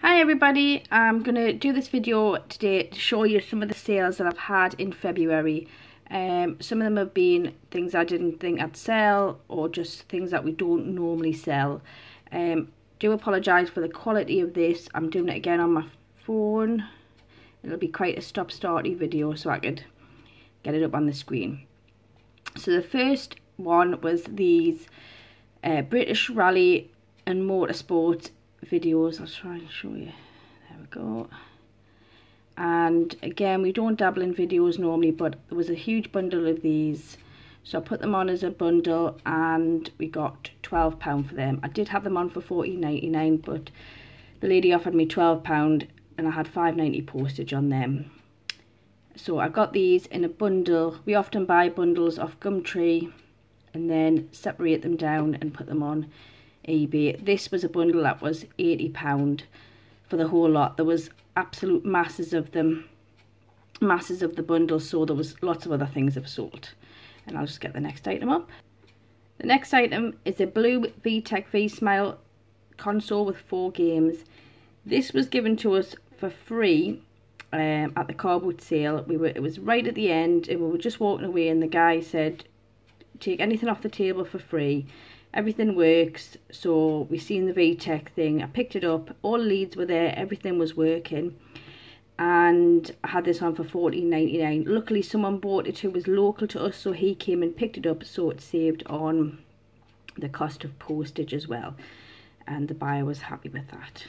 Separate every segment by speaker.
Speaker 1: Hi everybody, I'm going to do this video today to show you some of the sales that I've had in February. Some of them have been things I didn't think I'd sell, or just things that we don't normally sell. Do apologise for the quality of this. I'm doing it again on my phone. It'll be quite a stop-starty video so I could get it up on the screen. So the first one was these British Rally and Motorsport videos. I'll try and show you. There we go. And again, we don't dabble in videos normally, but there was a huge bundle of these, so I put them on as a bundle and we got £12 for them. I did have them on for £14.99, but the lady offered me £12 and I had £5.90 postage on them. So I got these in a bundle. We often buy bundles off Gumtree and then separate them down and put them on eBay. This was a bundle that was £80 for the whole lot. There was absolute masses of them, masses of the bundle, so there was lots of other things I've sold. And I'll just get the next item up. The next item is a blue VTech V-Smile console with 4 games. This was given to us for free at the car boot sale. It was right at the end and we were just walking away and the guy said, take anything off the table for free. Everything works. So we seen the VTech thing. I picked it up. All the leads were there. Everything was working. And I had this on for £14.99. Luckily, someone bought it who was local to us, so he came and picked it up. So it saved on the cost of postage as well. And the buyer was happy with that.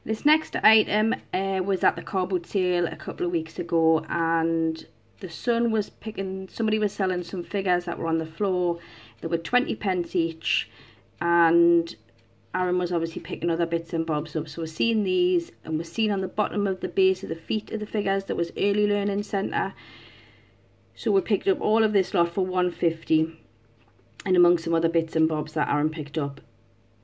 Speaker 1: This next item was at the car boot sale a couple of weeks ago, and the son was picking, somebody was selling some figures that were on the floor. They were 20p each, and Aaron was obviously picking other bits and bobs up. So we're seeing these, and we're seeing on the bottom of the base of the feet of the figures there was Early Learning Centre. So we picked up all of this lot for £1.50, and among some other bits and bobs that Aaron picked up.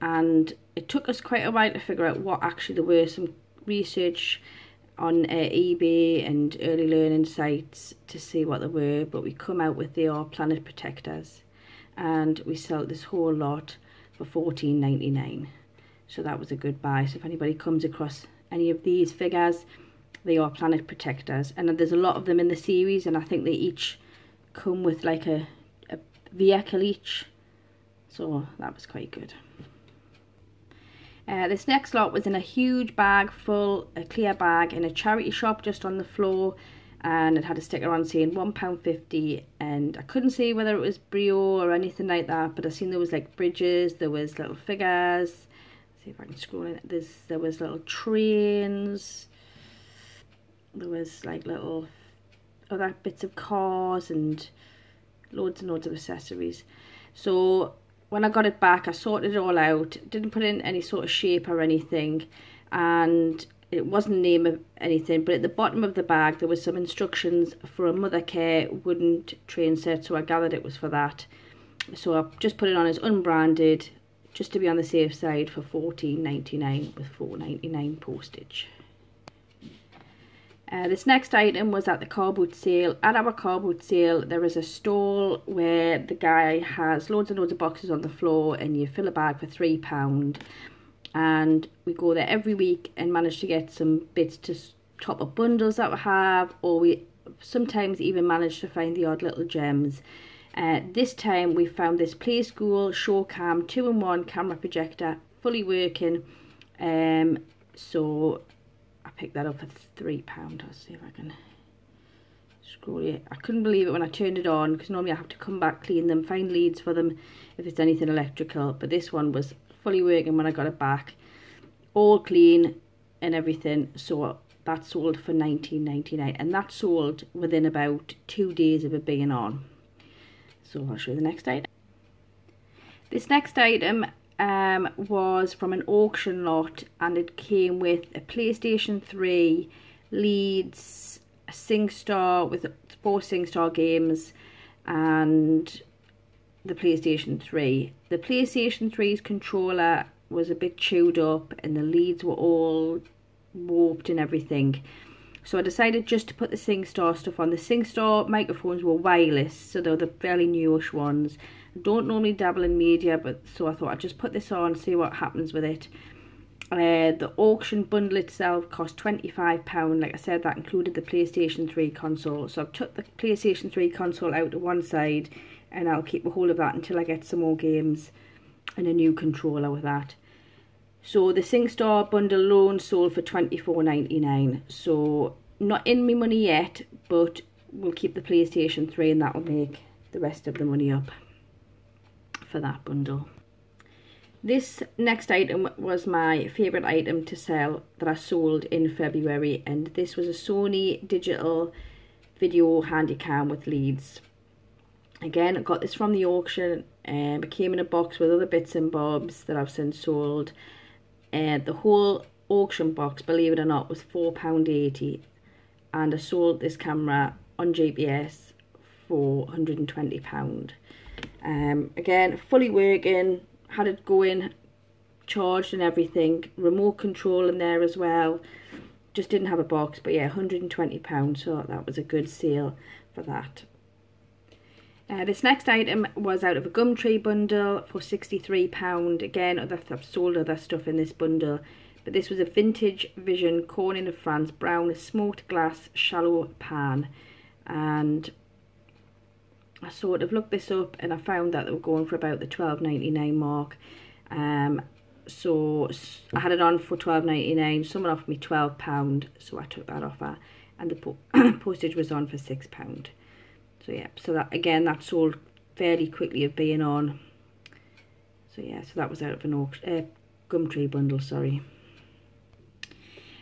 Speaker 1: And it took us quite a while to figure out what actually there were. Some research on eBay and early learning sites to see what they were, but we come out with they are planet protectors, and we sell this whole lot for £14.99. so that was a good buy. So if anybody comes across any of these figures, they are planet protectors, and there's a lot of them in the series, and I think they each come with like a vehicle each, so that was quite good. This next lot was in a huge bag full, a clear bag in a charity shop just on the floor, and it had a sticker on saying £1.50, and I couldn't see whether it was Brio or anything like that, but I seen there was like bridges, there was little figures. Let's see if I can scroll in. There was little trains, there was like little other bits of cars and loads and loads of accessories. So when I got it back, I sorted it all out, didn't put in any sort of shape or anything, and it wasn't the name of anything, but at the bottom of the bag there was some instructions for a mother care wooden train set, so I gathered it was for that. So I just put it on as unbranded, just to be on the safe side, for £14.99 with £4.99 postage. This next item was at the car boot sale. At our car boot sale, there is a stall where the guy has loads and loads of boxes on the floor, and you fill a bag for £3. And we go there every week and manage to get some bits to top up bundles that we have, or we sometimes even manage to find the odd little gems. This time we found this Play School Showcam 2-in-1 camera projector, fully working. So I picked that up for £3. I'll see if I can scroll it. I couldn't believe it when I turned it on, because normally I have to come back, clean them, find leads for them if it's anything electrical, but this one was fully working when I got it back, all clean and everything. So that sold for £19.99, and that sold within about 2 days of it being on. So I'll show you the next item. This next item was from an auction lot, and it came with a PlayStation 3, leads, a SingStar with 4 SingStar games, and the PlayStation 3. The PlayStation 3's controller was a bit chewed up and the leads were all warped and everything. So I decided just to put the SingStar stuff on. The SingStar microphones were wireless, so they were the fairly newish ones. I don't normally dabble in media, but so I thought I'd just put this on, see what happens with it. The auction bundle itself cost £25. Like I said, that included the PlayStation 3 console. So I've took the PlayStation 3 console out to one side, and I'll keep a hold of that until I get some more games and a new controller with that. So the SingStar bundle alone sold for £24.99. So not in me money yet, but we'll keep the PlayStation 3 and that will make the rest of the money up for that bundle. This next item was my favourite item to sell that I sold in February, and this was a Sony digital video handycam with leads. Again, I got this from the auction, and it came in a box with other bits and bobs that I've since sold. And the whole auction box, believe it or not, was £4.80, and I sold this camera on GPS for £120. Again, fully working, had it going, charged and everything, remote control in there as well. Just didn't have a box, but yeah, £120, so that was a good sale for that. This next item was out of a Gumtree bundle for £63. Again, I've sold other stuff in this bundle, but this was a Vintage Vision Corning of France brown smoked glass shallow pan, and I sort of looked this up and I found that they were going for about the £12.99 mark. So I had it on for £12.99. Someone offered me £12, so I took that offer, and the postage was on for £6. So yeah, so that again, that sold fairly quickly of being on. So yeah, so that was out of an auction, Gumtree bundle, sorry.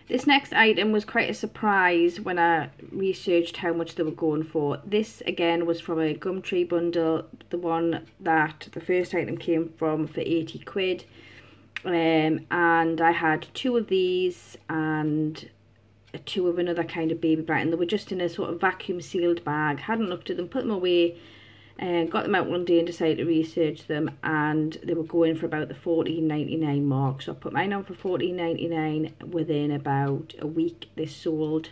Speaker 1: This next item was quite a surprise when I researched how much they were going for. This again was from a Gumtree bundle, the one that the first item came from, for 80 quid. And I had 2 of these and 2 of another kind of baby blanket, and they were just in a sort of vacuum sealed bag. Hadn't looked at them, put them away, and got them out one day and decided to research them, and they were going for about the £14.99 mark. So I put mine on for £14.99. Within about a week they sold.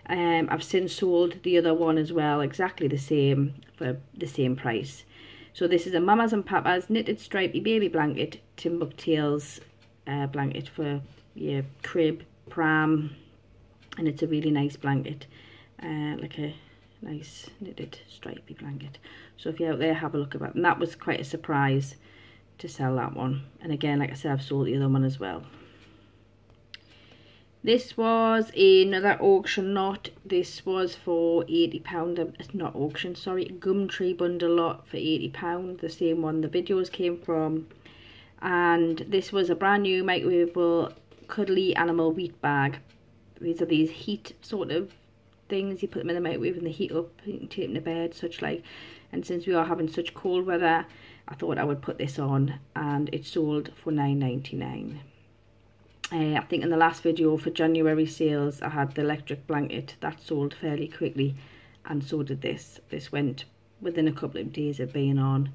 Speaker 1: I've since sold the other one as well, exactly the same, for the same price. So this is a Mamas and Papas knitted stripy baby blanket, Timbuk Tails blanket for your crib, pram, and it's a really nice blanket, like a nice knitted stripy blanket. So if you're out there, have a look at that. And that was quite a surprise to sell that one. And again, like I said, I've sold the other one as well. This was another auction lot. This was for £80. It's not auction, sorry, Gumtree bundle lot for £80. The same one the videos came from. And this was a brand new microwavable cuddly animal wheat bag. These are these heat sort of things. You put them in the microwave and they heat up. You can take them to bed, such like. And since we are having such cold weather, I thought I would put this on, and it sold for £9.99. I think in the last video for January sales, I had the electric blanket that sold fairly quickly, and so did this. This went within a couple of days of being on.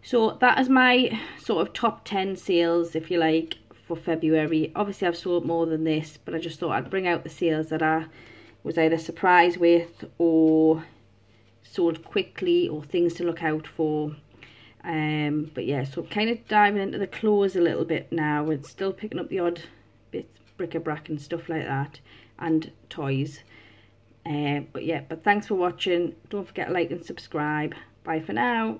Speaker 1: So that is my sort of top 10 sales, if you like, for February. Obviously I've sold more than this, but I just thought I'd bring out the sales that I was either surprised with or sold quickly, or things to look out for. But yeah, so kind of diving into the clothes a little bit now. It's still picking up the odd bits, bric-a-brac and stuff like that, and toys. But yeah, but thanks for watching. Don't forget to like and subscribe. Bye for now.